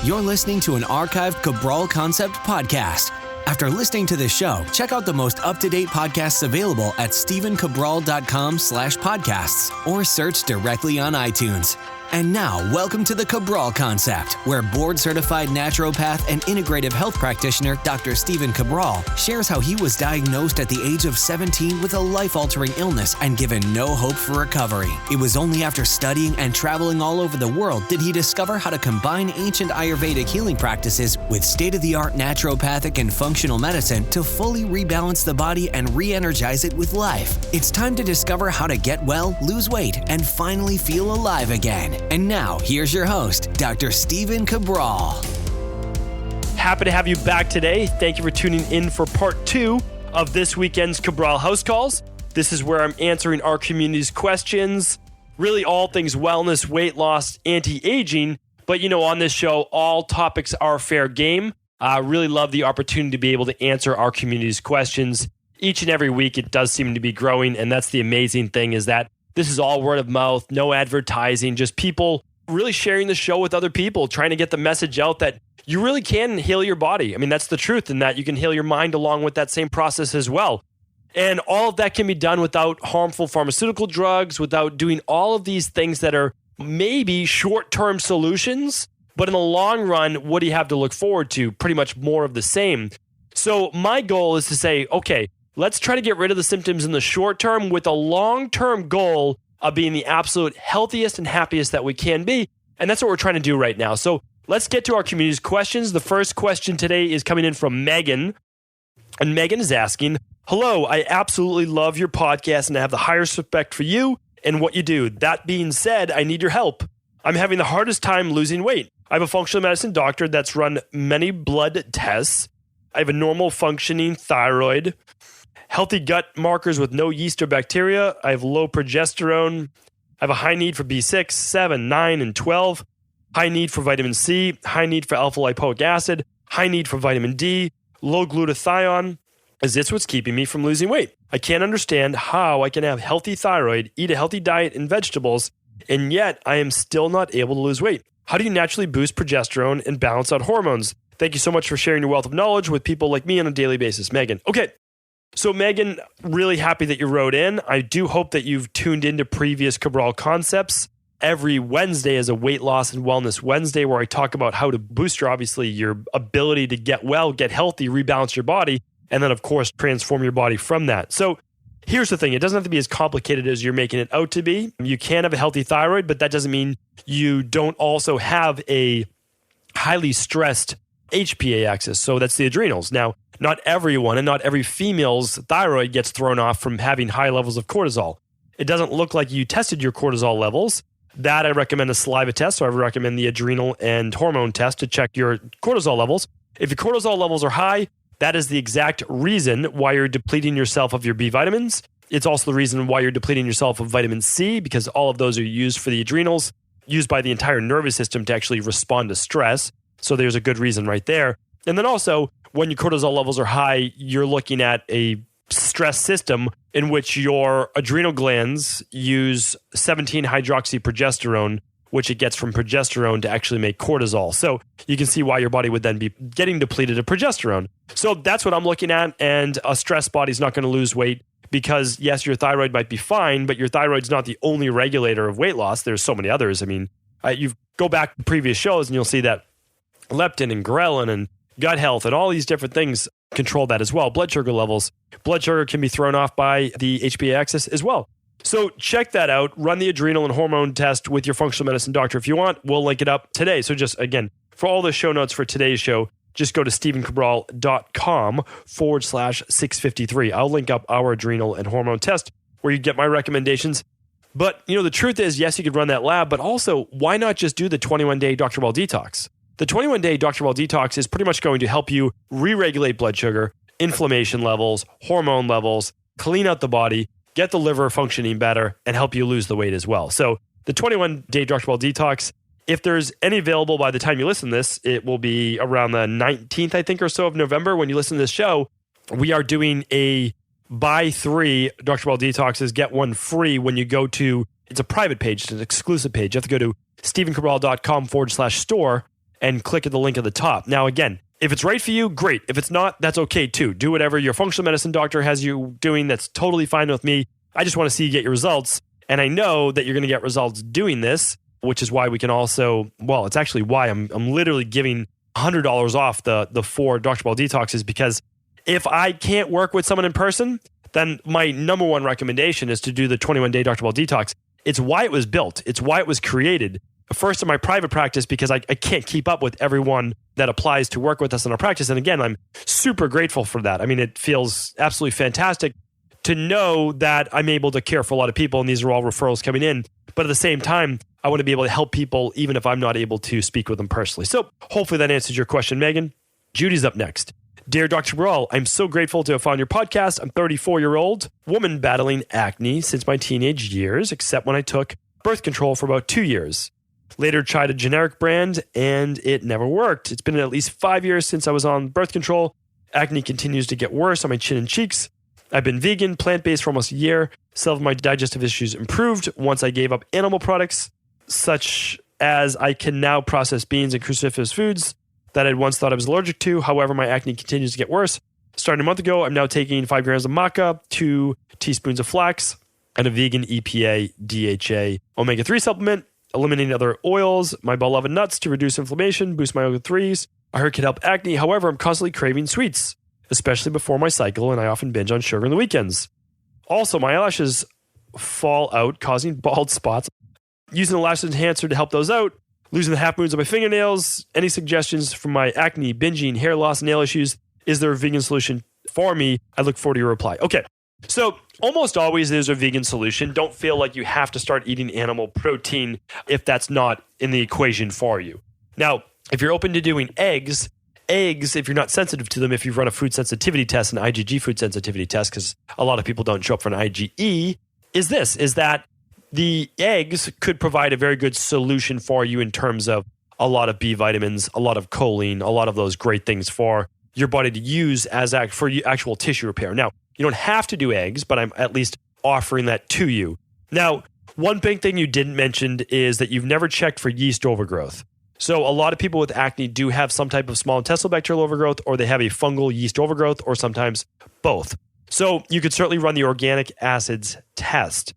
You're listening to an archived Cabral Concept podcast. After listening to this show, check out the most up-to-date podcasts available at stephencabral.com/podcasts or search directly on iTunes. And now, welcome to the Cabral Concept, where board-certified naturopath and integrative health practitioner Dr. Stephen Cabral shares how he was diagnosed at the age of 17 with a life-altering illness and given no hope for recovery. It was only after studying and traveling all over the world did he discover how to combine ancient Ayurvedic healing practices with state-of-the-art naturopathic and functional medicine to fully rebalance the body and re-energize it with life. It's time to discover how to get well, lose weight, and finally feel alive again. And now, here's your host, Dr. Stephen Cabral. Happy to have you back today. Thank you for tuning in for part 2 of this weekend's Cabral HouseCalls. This is where I'm answering our community's questions, really all things wellness, weight loss, anti-aging. But on this show, all topics are fair game. I really love the opportunity to be able to answer our community's questions. Each and every week, it does seem to be growing. And that's the amazing thing, is that this is all word of mouth, no advertising, just people really sharing the show with other people, trying to get the message out that you really can heal your body. I mean, that's the truth, and that you can heal your mind along with that same process as well. And all of that can be done without harmful pharmaceutical drugs, without doing all of these things that are maybe short-term solutions, but in the long run, what do you have to look forward to? Pretty much more of the same. So my goal is to say, okay, let's try to get rid of the symptoms in the short term with a long-term goal of being the absolute healthiest and happiest that we can be. And that's what we're trying to do right now. So let's get to our community's questions. The first question today is coming in from Megan. And Megan is asking, hello, I absolutely love your podcast and I have the highest respect for you and what you do. That being said, I need your help. I'm having the hardest time losing weight. I have a functional medicine doctor that's run many blood tests. I have a normal functioning thyroid, healthy gut markers with no yeast or bacteria. I have low progesterone. I have a high need for B6, 7, 9, and 12. High need for vitamin C. High need for alpha lipoic acid. High need for vitamin D. Low glutathione. Is this what's keeping me from losing weight? I can't understand how I can have healthy thyroid, eat a healthy diet and vegetables, and yet I am still not able to lose weight. How do you naturally boost progesterone and balance out hormones? Thank you so much for sharing your wealth of knowledge with people like me on a daily basis, Megan. Okay. So Megan, really happy that you wrote in. I do hope that you've tuned into previous Cabral Concepts. Every Wednesday is a weight loss and wellness Wednesday where I talk about how to boost your ability to get well, get healthy, rebalance your body, and then of course transform your body from that. So here's the thing. It doesn't have to be as complicated as you're making it out to be. You can have a healthy thyroid, but that doesn't mean you don't also have a highly stressed HPA axis. So that's the adrenals. Now, not everyone and not every female's thyroid gets thrown off from having high levels of cortisol. It doesn't look like you tested your cortisol levels. That I recommend a saliva test. So I recommend the adrenal and hormone test to check your cortisol levels. If your cortisol levels are high, that is the exact reason why you're depleting yourself of your B vitamins. It's also the reason why you're depleting yourself of vitamin C, because all of those are used for the adrenals, used by the entire nervous system to actually respond to stress. So there's a good reason right there. And then also, when your cortisol levels are high, you're looking at a stress system in which your adrenal glands use 17-hydroxyprogesterone, which it gets from progesterone to actually make cortisol. So you can see why your body would then be getting depleted of progesterone. So that's what I'm looking at. And a stressed body is not going to lose weight because, yes, your thyroid might be fine, but your thyroid's not the only regulator of weight loss. There's so many others. I mean, you go back to previous shows and you'll see that leptin and ghrelin and gut health and all these different things control that as well. Blood sugar levels. Blood sugar can be thrown off by the HPA axis as well. So check that out. Run the adrenal and hormone test with your functional medicine doctor if you want. We'll link it up today. So just, again, for all the show notes for today's show, just go to stephencabral.com/653. I'll link up our adrenal and hormone test where you get my recommendations. But, the truth is, yes, you could run that lab, but also, why not just do the 21-day Dr. Well detox? The 21-day Dr. Well detox is pretty much going to help you re-regulate blood sugar, inflammation levels, hormone levels, clean out the body, get the liver functioning better, and help you lose the weight as well. So the 21-day Dr. Well detox, if there's any available by the time you listen to this, it will be around the 19th, I think, or so of November when you listen to this show. We are doing a buy 3 Dr. Well detoxes, get one free when you go to, it's a private page, it's an exclusive page. You have to go to stephencabral.com/store and click at the link at the top. Now, again, if it's right for you, great. If it's not, that's okay too. Do whatever your functional medicine doctor has you doing. That's totally fine with me. I just want to see you get your results. And I know that you're going to get results doing this, which is why we can also, well, it's actually why I'm literally giving $100 off the 4 Dr. Ball detoxes, because if I can't work with someone in person, then my number one recommendation is to do the 21-day Dr. Ball detox. It's why it was built. It's why it was created. First in my private practice, because I can't keep up with everyone that applies to work with us in our practice. And again, I'm super grateful for that. I mean, it feels absolutely fantastic to know that I'm able to care for a lot of people, and these are all referrals coming in. But at the same time, I want to be able to help people even if I'm not able to speak with them personally. So hopefully that answers your question, Megan. Judy's up next. Dear Dr. Cabral, I'm so grateful to have found your podcast. I'm a 34-year-old woman battling acne since my teenage years, except when I took birth control for about 2 years. Later tried a generic brand and it never worked. It's been at least 5 years since I was on birth control. Acne continues to get worse on my chin and cheeks. I've been vegan, plant-based for almost a year. Some of my digestive issues improved once I gave up animal products, such as I can now process beans and cruciferous foods that I'd once thought I was allergic to. However, my acne continues to get worse. Starting a month ago, I'm now taking 5 grams of maca, 2 teaspoons of flax, and a vegan EPA, DHA, omega-3 supplement, eliminating other oils, my beloved nuts to reduce inflammation, boost my omega-3s. I heard it could help acne. However, I'm constantly craving sweets, especially before my cycle, and I often binge on sugar on the weekends. Also, my eyelashes fall out, causing bald spots. Using the lash enhancer to help those out, losing the half moons of my fingernails. Any suggestions for my acne, binging, hair loss, nail issues? Is there a vegan solution for me? I look forward to your reply. Okay, so almost always there's a vegan solution. Don't feel like you have to start eating animal protein if that's not in the equation for you. Now, if you're open to doing eggs, if you're not sensitive to them, if you've run a food sensitivity test, an IgG food sensitivity test, because a lot of people don't show up for an IgE, is that the eggs could provide a very good solution for you in terms of a lot of B vitamins, a lot of choline, a lot of those great things for your body to use as for actual tissue repair. Now, you don't have to do eggs, but I'm at least offering that to you. Now, one big thing you didn't mention is that you've never checked for yeast overgrowth. So a lot of people with acne do have some type of small intestinal bacterial overgrowth, or they have a fungal yeast overgrowth, or sometimes both. So you could certainly run the organic acids test.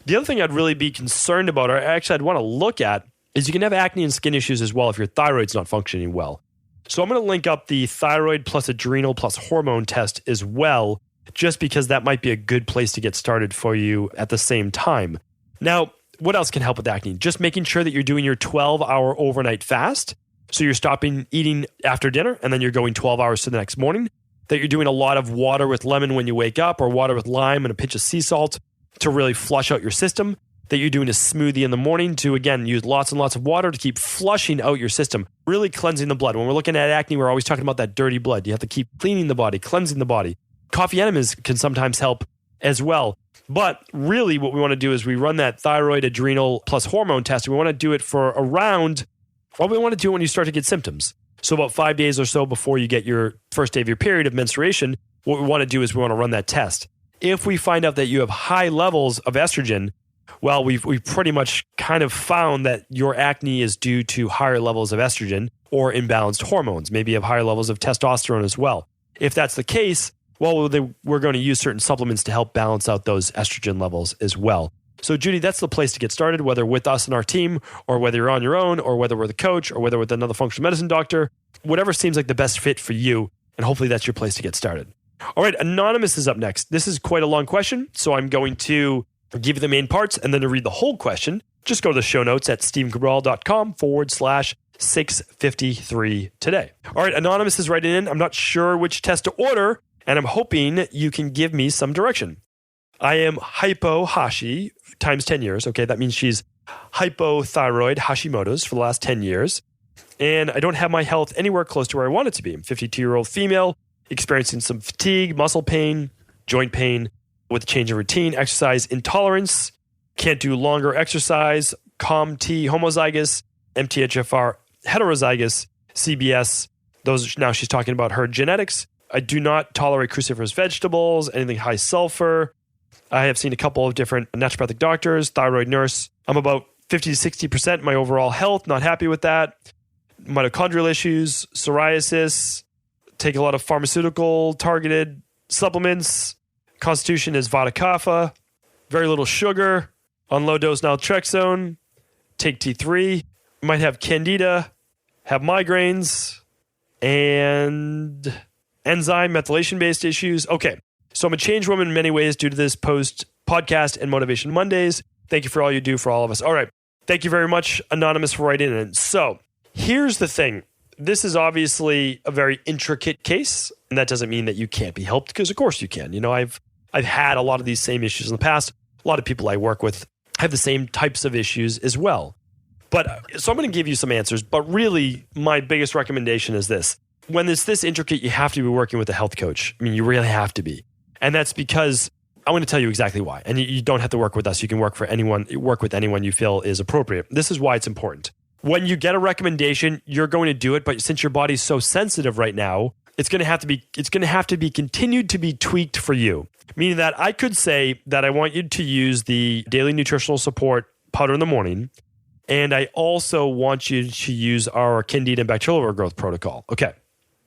The other thing I'd really be concerned about, or actually I'd want to look at, is you can have acne and skin issues as well if your thyroid's not functioning well. So I'm going to link up the thyroid plus adrenal plus hormone test as well, just because that might be a good place to get started for you at the same time. Now, what else can help with acne? Just making sure that you're doing your 12-hour overnight fast. So you're stopping eating after dinner and then you're going 12 hours to the next morning. That you're doing a lot of water with lemon when you wake up, or water with lime and a pinch of sea salt to really flush out your system. That you're doing a smoothie in the morning to, again, use lots and lots of water to keep flushing out your system, really cleansing the blood. When we're looking at acne, we're always talking about that dirty blood. You have to keep cleaning the body, cleansing the body. Coffee enemas can sometimes help as well. But really what we want to do is we run that thyroid, adrenal plus hormone test. And we want to do it for around, well, we want to do it when you start to get symptoms. So about 5 days or so before you get your first day of your period of menstruation, what we want to do is we want to run that test. If we find out that you have high levels of estrogen, well, we've pretty much kind of found that your acne is due to higher levels of estrogen or imbalanced hormones. Maybe you have higher levels of testosterone as well. If that's the case, well, we're going to use certain supplements to help balance out those estrogen levels as well. So, Judy, that's the place to get started, whether with us and our team, or whether you're on your own, or whether we're the coach, or whether with another functional medicine doctor, whatever seems like the best fit for you. And hopefully that's your place to get started. All right, Anonymous is up next. This is quite a long question, so I'm going to give you the main parts, and then to read the whole question, just go to the show notes at stevencabral.com/653 today. All right, Anonymous is writing in. I'm not sure which test to order, and I'm hoping you can give me some direction. I am hypo-Hashi times 10 years. Okay, that means she's hypothyroid Hashimoto's for the last 10 years. And I don't have my health anywhere close to where I want it to be. I'm a 52-year-old female, experiencing some fatigue, muscle pain, joint pain, with change of routine, exercise intolerance, can't do longer exercise, COMT homozygous, MTHFR heterozygous, CBS. Those, now she's talking about her genetics. I do not tolerate cruciferous vegetables, anything high sulfur. I have seen a couple of different naturopathic doctors, thyroid nurse. I'm about 50 to 60% my overall health, not happy with that. mitochondrial issues, psoriasis, take a lot of pharmaceutical targeted supplements. Constitution is Vata Kapha, very little sugar, on low dose naltrexone, take T3, might have candida, have migraines, and enzyme methylation-based issues. Okay, so I'm a changed woman in many ways due to this podcast and Motivation Mondays. Thank you for all you do for all of us. All right, thank you very much, Anonymous, for writing in. So here's the thing. This is obviously a very intricate case, and that doesn't mean that you can't be helped, because of course you can. You know, I've had a lot of these same issues in the past. A lot of people I work with have the same types of issues as well. But so I'm going to give you some answers, but really my biggest recommendation is this. When it's this intricate, you have to be working with a health coach. I mean, you really have to be. And that's because I'm going to tell you exactly why. And you don't have to work with us. You can work with anyone you feel is appropriate. This is why it's important. When you get a recommendation, you're going to do it, but since your body's so sensitive right now, it's going to have to be continued to be tweaked for you. Meaning that I could say that I want you to use the daily nutritional support powder in the morning, and I also want you to use our candida and bacterial overgrowth protocol. Okay.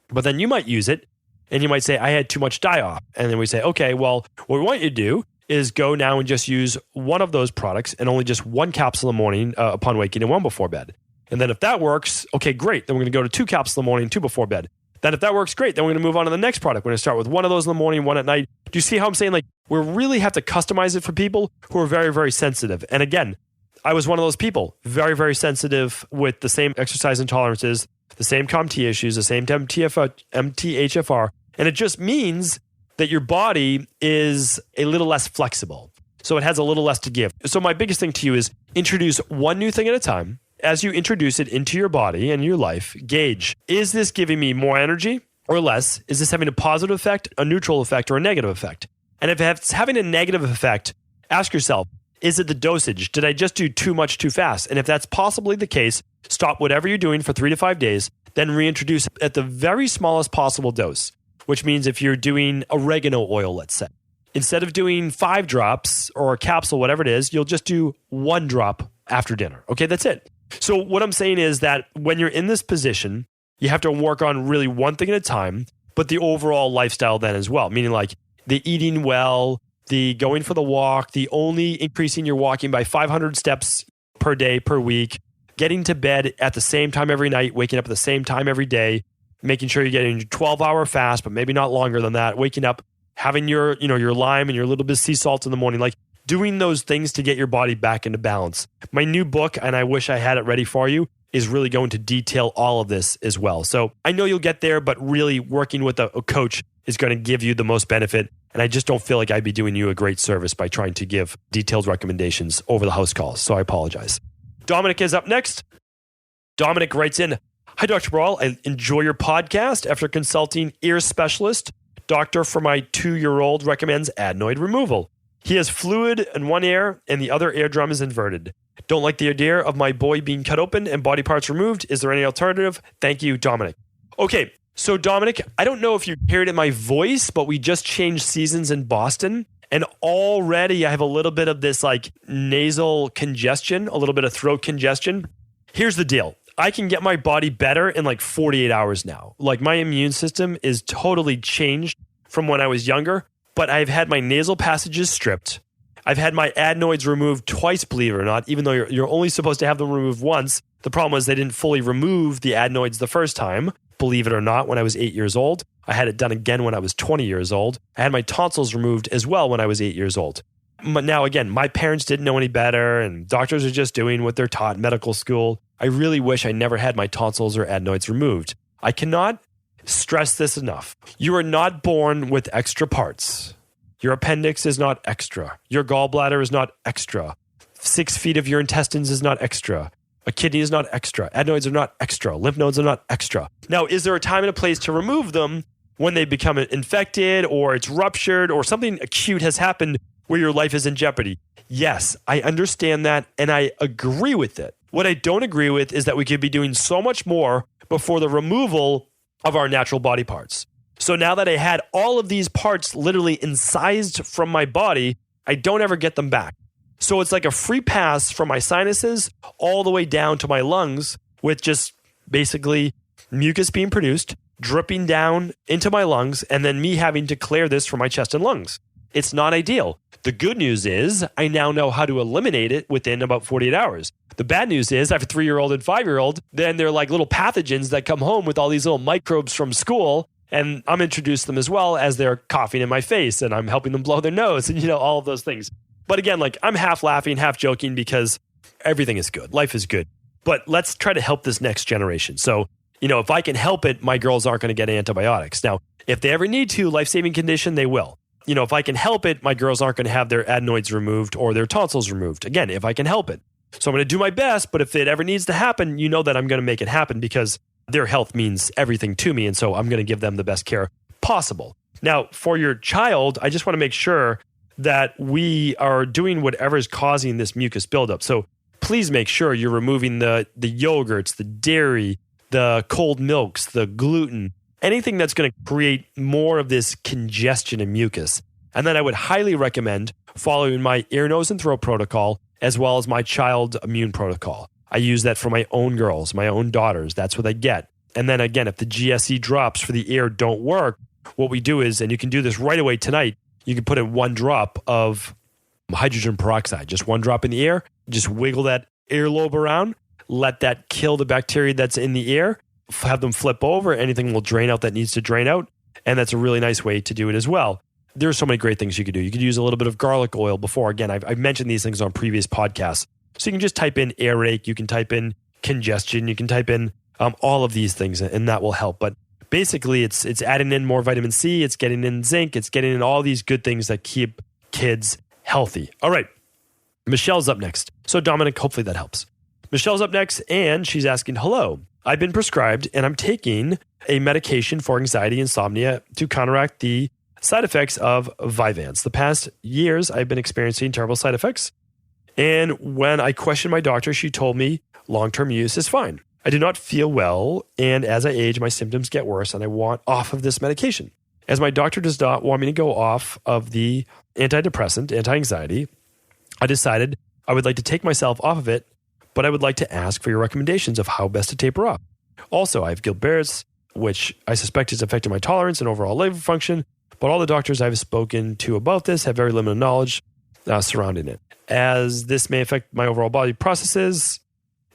But then you might use it and you might say, I had too much die-off. And then we say, okay, well, what we want you to do is go now and just use one of those products and only just one capsule in the morning upon waking and one before bed. And then if that works, okay, great. Then we're going to go to 2 capsules in the morning, 2 before bed. Then if that works, great. Then we're going to move on to the next product. We're going to start with one of those in the morning, one at night. Do you see how I'm saying? Like, we really have to customize it for people who are very, very sensitive. And again, I was one of those people, very, very sensitive with the same exercise intolerances, the same COMT issues, the same MTHFR. And it just means that your body is a little less flexible. So it has a little less to give. So my biggest thing to you is introduce one new thing at a time. As you introduce it into your body and your life, gauge, is this giving me more energy or less? Is this having a positive effect, a neutral effect, or a negative effect? And if it's having a negative effect, ask yourself, is it the dosage? Did I just do too much too fast? And if that's possibly the case, stop whatever you're doing for 3 to 5 days, then reintroduce at the very smallest possible dose, which means if you're doing oregano oil, let's say, instead of doing 5 drops or a capsule, whatever it is, you'll just do 1 drop after dinner. Okay, that's it. So what I'm saying is that when you're in this position, you have to work on really one thing at a time, but the overall lifestyle then as well, meaning like the eating well, the going for the walk, the only increasing your walking by 500 steps per day, per week, getting to bed at the same time every night, waking up at the same time every day, making sure you're getting your 12-hour fast, but maybe not longer than that, waking up, having your lime and your little bit of sea salt in the morning, like doing those things to get your body back into balance. My new book, and I wish I had it ready for you, is really going to detail all of this as well. So I know you'll get there, but really working with a coach is going to give you the most benefit. And I just don't feel like I'd be doing you a great service by trying to give detailed recommendations over the house calls. So I apologize. Dominic is up next. Dominic writes in, hi, Dr. Cabral. I enjoy your podcast. After consulting ear specialist, doctor for my 2-year-old recommends adenoid removal. He has fluid in one ear and the other eardrum is inverted. Don't like the idea of my boy being cut open and body parts removed. Is there any alternative? Thank you, Dominic. Okay, so Dominic, I don't know if you hear it in my voice, but we just changed seasons in Boston. And already I have a little bit of this like nasal congestion, a little bit of throat congestion. Here's the deal. I can get my body better in like 48 hours now. Like my immune system is totally changed from when I was younger. But I've had my nasal passages stripped. I've had my adenoids removed twice, believe it or not, even though you're only supposed to have them removed once. The problem was they didn't fully remove the adenoids the first time, believe it or not, when I was 8 years old. I had it done again when I was 20 years old. I had my tonsils removed as well when I was 8 years old. But now, again, my parents didn't know any better, and doctors are just doing what they're taught in medical school. I really wish I never had my tonsils or adenoids removed. I cannot stress this enough. You are not born with extra parts. Your appendix is not extra. Your gallbladder is not extra. 6 feet of your intestines is not extra. A kidney is not extra. Adenoids are not extra. Lymph nodes are not extra. Now, is there a time and a place to remove them when they become infected or it's ruptured or something acute has happened where your life is in jeopardy? Yes, I understand that and I agree with it. What I don't agree with is that we could be doing so much more before the removal of our natural body parts. So now that I had all of these parts literally incised from my body, I don't ever get them back. So it's like a free pass from my sinuses all the way down to my lungs with just basically mucus being produced, dripping down into my lungs, and then me having to clear this from my chest and lungs. It's not ideal. The good news is I now know how to eliminate it within about 48 hours. The bad news is I have a 3-year-old and 5-year-old. Then they're like little pathogens that come home with all these little microbes from school. And I'm introduced to them as well as they're coughing in my face and I'm helping them blow their nose and, all of those things. But again, like I'm half laughing, half joking because everything is good. Life is good. But let's try to help this next generation. So, if I can help it, my girls aren't going to get antibiotics. Now, if they ever need to, life-saving condition, they will. If I can help it, my girls aren't going to have their adenoids removed or their tonsils removed. Again, if I can help it. So I'm going to do my best, but if it ever needs to happen, that I'm going to make it happen because their health means everything to me. And so I'm going to give them the best care possible. Now, for your child, I just want to make sure that we are doing whatever is causing this mucus buildup. So please make sure you're removing the yogurts, the dairy, the cold milks, the gluten, anything that's going to create more of this congestion and mucus. And then I would highly recommend following my ear, nose, and throat protocol, as well as my child immune protocol. I use that for my own girls, my own daughters. That's what I get. And then again, if the GSE drops for the ear don't work, what we do is, and you can do this right away tonight, you can put in 1 drop of hydrogen peroxide, just 1 drop in the ear, just wiggle that earlobe around, let that kill the bacteria that's in the ear, have them flip over, anything will drain out that needs to drain out. And that's a really nice way to do it as well. There's so many great things you could do. You could use a little bit of garlic oil before. Again, I've mentioned these things on previous podcasts. So you can just type in earache, you can type in congestion, you can type in all of these things, and that will help. But basically, it's adding in more vitamin C, it's getting in zinc, it's getting in all these good things that keep kids healthy. All right, Michelle's up next. So Dominic, hopefully that helps. Michelle's up next, and she's asking, hello, I've been prescribed and I'm taking a medication for anxiety, insomnia to counteract the side effects of Vyvanse. The past years, I've been experiencing terrible side effects. And when I questioned my doctor, she told me long-term use is fine. I do not feel well, and as I age, my symptoms get worse, and I want off of this medication. As my doctor does not want me to go off of the antidepressant, anti-anxiety, I decided I would like to take myself off of it, but I would like to ask for your recommendations of how best to taper off. Also, I have Gilbert's, which I suspect is affecting my tolerance and overall liver function, but all the doctors I've spoken to about this have very limited knowledge surrounding it. As this may affect my overall body processes,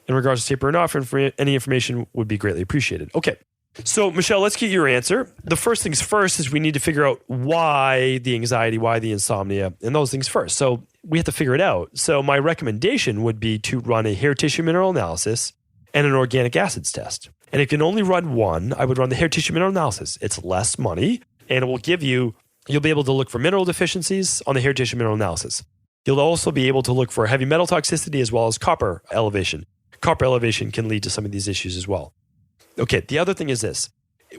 in regards to tapering off, any information would be greatly appreciated. Okay, so Michelle, let's get your answer. The first things first is we need to figure out why the anxiety, why the insomnia, and those things first. So we have to figure it out. So my recommendation would be to run a hair tissue mineral analysis and an organic acids test. And if you can only run one, I would run the hair tissue mineral analysis. It's less money, and it will give you'll be able to look for mineral deficiencies on the hair tissue mineral analysis. You'll also be able to look for heavy metal toxicity as well as copper elevation. Copper elevation can lead to some of these issues as well. Okay, the other thing is this.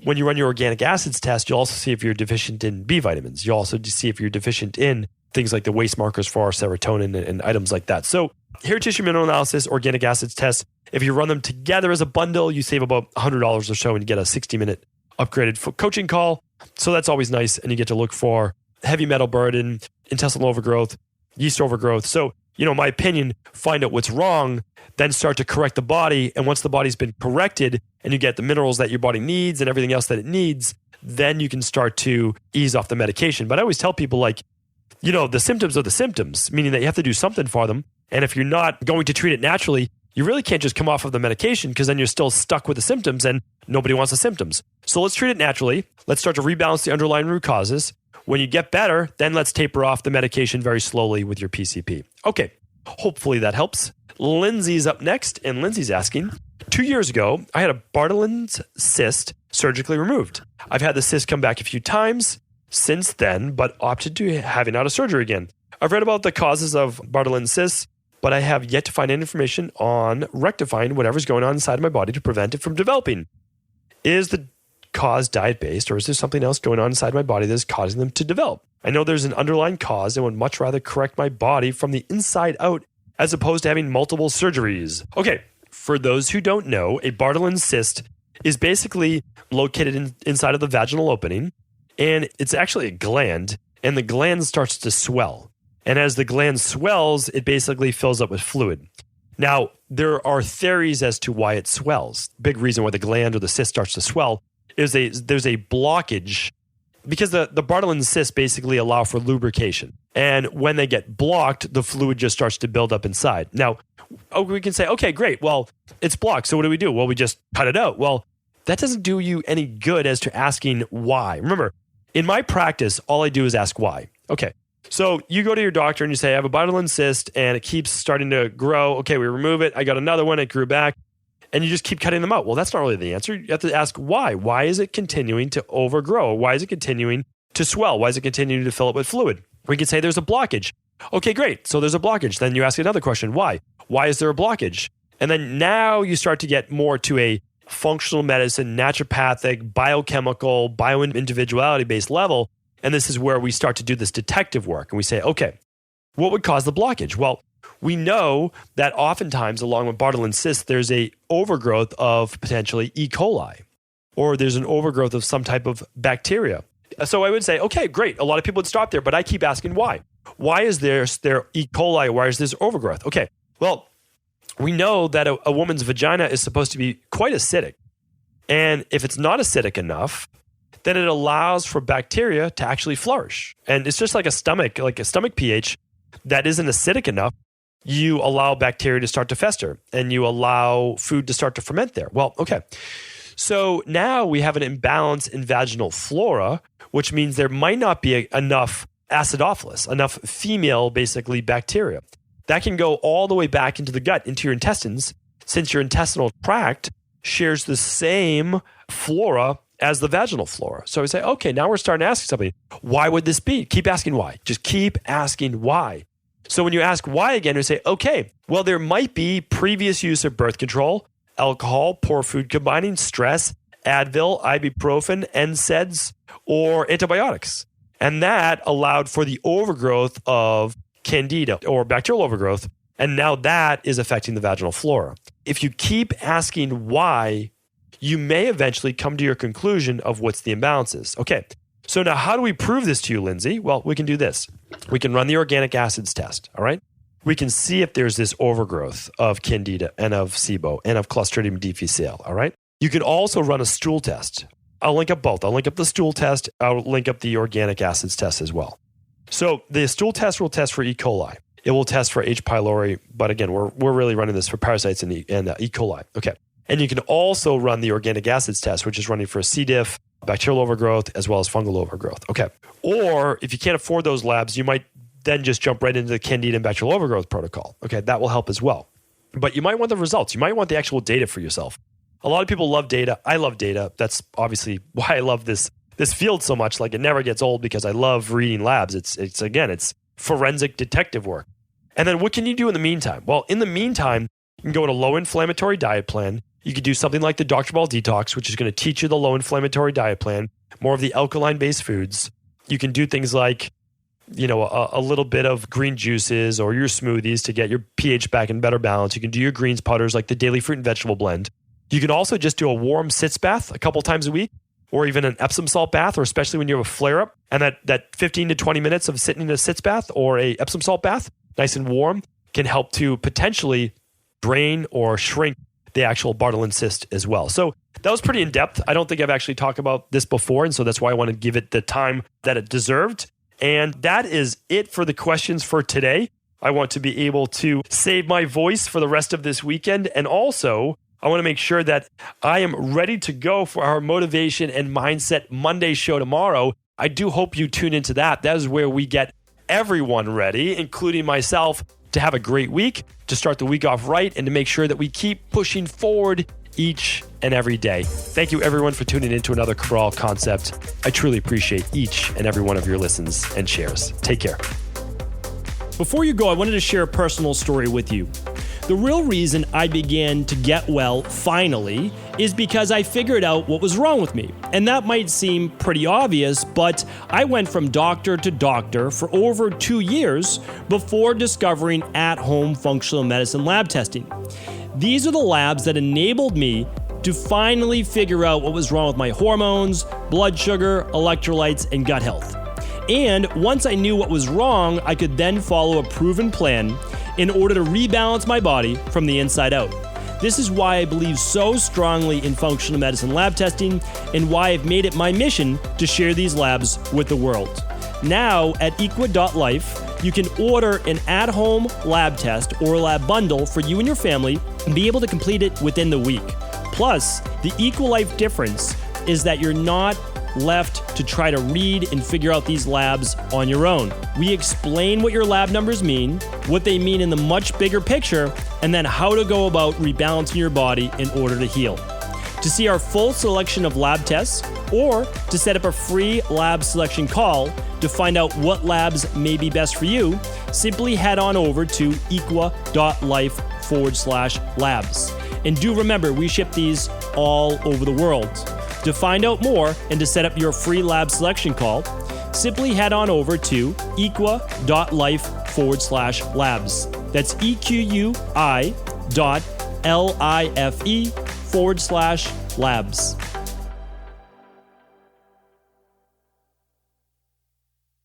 When you run your organic acids test, you'll also see if you're deficient in B vitamins. You'll also see if you're deficient in things like the waste markers for our serotonin and items like that. So hair tissue mineral analysis, organic acids test, if you run them together as a bundle, you save about $100 or so and you get a 60-minute upgraded coaching call. So that's always nice. And you get to look for heavy metal burden, intestinal overgrowth, yeast overgrowth. So, my opinion, find out what's wrong, then start to correct the body. And once the body's been corrected and you get the minerals that your body needs and everything else that it needs, then you can start to ease off the medication. But I always tell people the symptoms are the symptoms, meaning that you have to do something for them. And if you're not going to treat it naturally, you really can't just come off of the medication because then you're still stuck with the symptoms and nobody wants the symptoms. So let's treat it naturally. Let's start to rebalance the underlying root causes. When you get better, then let's taper off the medication very slowly with your PCP. Okay, hopefully that helps. Lindsay's up next, and Lindsay's asking, 2 years ago, I had a Bartholin's cyst surgically removed. I've had the cyst come back a few times since then, but opted to having out of surgery again. I've read about the causes of Bartholin's cysts, but I have yet to find any information on rectifying whatever's going on inside of my body to prevent it from developing. Is the cause diet-based, or is there something else going on inside my body that is causing them to develop? I know there's an underlying cause and would much rather correct my body from the inside out as opposed to having multiple surgeries. Okay, for those who don't know, a Bartholin's cyst is basically located inside of the vaginal opening, and it's actually a gland, and the gland starts to swell. And as the gland swells, it basically fills up with fluid. Now, there are theories as to why it swells. Big reason why the gland or the cyst starts to swell is there's a blockage because the Bartholin cysts basically allow for lubrication. And when they get blocked, the fluid just starts to build up inside. Now, we can say, okay, great. Well, it's blocked. So what do? Well, we just cut it out. Well, that doesn't do you any good as to asking why. Remember, in my practice, all I do is ask why. Okay. So you go to your doctor and you say, I have a Bartholin cyst and it keeps starting to grow. Okay, we remove it. I got another one. It grew back. And you just keep cutting them out. Well, that's not really the answer. You have to ask why. Why is it continuing to overgrow? Why is it continuing to swell? Why is it continuing to fill up with fluid? We can say there's a blockage. Okay, great. So there's a blockage. Then you ask another question. Why? Why is there a blockage? And then now you start to get more to a functional medicine, naturopathic, biochemical, bio-individuality-based level. And this is where we start to do this detective work. And we say, okay, what would cause the blockage? Well, we know that oftentimes along with Bartholin cysts, there's a overgrowth of potentially E. coli, or there's an overgrowth of some type of bacteria. So I would say, okay, great. A lot of people would stop there, but I keep asking why. Why is there E. coli? Why is this overgrowth? Okay, well, we know that a woman's vagina is supposed to be quite acidic. And if it's not acidic enough, then it allows for bacteria to actually flourish. And it's just like a stomach pH that isn't acidic enough. You allow bacteria to start to fester and you allow food to start to ferment there. Well, okay. So now we have an imbalance in vaginal flora, which means there might not be enough acidophilus, enough female, basically, bacteria. That can go all the way back into the gut, into your intestines, since your intestinal tract shares the same flora as the vaginal flora. So we say, okay, now we're starting to ask something. Why would this be? Keep asking why. Just keep asking why. So when you ask why again, we say, okay, well, there might be previous use of birth control, alcohol, poor food combining, stress, Advil, ibuprofen, NSAIDs, or antibiotics. And that allowed for the overgrowth of candida or bacterial overgrowth. And now that is affecting the vaginal flora. If you keep asking why, you may eventually come to your conclusion of what's the imbalances. Okay, so now how do we prove this to you, Lindsay? Well, we can do this. We can run the organic acids test, all right? We can see if there's this overgrowth of candida and of SIBO and of Clostridium difficile, all right? You can also run a stool test. I'll link up both. I'll link up the stool test. I'll link up the organic acids test as well. So the stool test will test for E. coli. It will test for H. pylori, but again, we're really running this for parasites and E. coli. Okay. And you can also run the organic acids test, which is running for C. diff, bacterial overgrowth, as well as fungal overgrowth. Okay. Or if you can't afford those labs, you might then just jump right into the candida and bacterial overgrowth protocol. Okay. That will help as well. But you might want the results. You might want the actual data for yourself. A lot of people love data. I love data. That's obviously why I love this field so much. Like, it never gets old because I love reading labs. It's forensic detective work. And then what can you do in the meantime? Well, in the meantime, you can go on a low inflammatory diet plan. You could do something like the Dr. Ball Detox, which is going to teach you the low inflammatory diet plan, more of the alkaline-based foods. You can do things like, a little bit of green juices or your smoothies to get your pH back in better balance. You can do your greens powders like the daily fruit and vegetable blend. You can also just do a warm sitz bath a couple times a week, or even an Epsom salt bath, or especially when you have a flare-up, and that 15 to 20 minutes of sitting in a sitz bath or a Epsom salt bath, nice and warm, can help to potentially drain or shrink the actual Bartholin cyst as well. So that was pretty in-depth. I don't think I've actually talked about this before, and so that's why I want to give it the time that it deserved. And that is it for the questions for today. I want to be able to save my voice for the rest of this weekend, and also I want to make sure that I am ready to go for our Motivation and Mindset Monday show tomorrow. I do hope you tune into that. That is where we get everyone ready, including myself, to have a great week, to start the week off right, and to make sure that we keep pushing forward each and every day. Thank you, everyone, for tuning into another Cabral Concept. I truly appreciate each and every one of your listens and shares. Take care. Before you go, I wanted to share a personal story with you. The real reason I began to get well finally is because I figured out what was wrong with me. And that might seem pretty obvious, but I went from doctor to doctor for over 2 years before discovering at-home functional medicine lab testing. These are the labs that enabled me to finally figure out what was wrong with my hormones, blood sugar, electrolytes, and gut health. And once I knew what was wrong, I could then follow a proven plan in order to rebalance my body from the inside out. This is why I believe so strongly in functional medicine lab testing and why I've made it my mission to share these labs with the world. Now at equa.life, you can order an at-home lab test or lab bundle for you and your family and be able to complete it within the week. Plus, the EquaLife difference is that you're not left to try to read and figure out these labs on your own. We explain what your lab numbers mean, what they mean in the much bigger picture, and then how to go about rebalancing your body in order to heal. To see our full selection of lab tests or to set up a free lab selection call to find out what labs may be best for you, simply head on over to equa.life/labs. And do remember, we ship these all over the world. To find out more and to set up your free lab selection call, simply head on over to equa.life/labs. That's EQUI.LIFE/labs.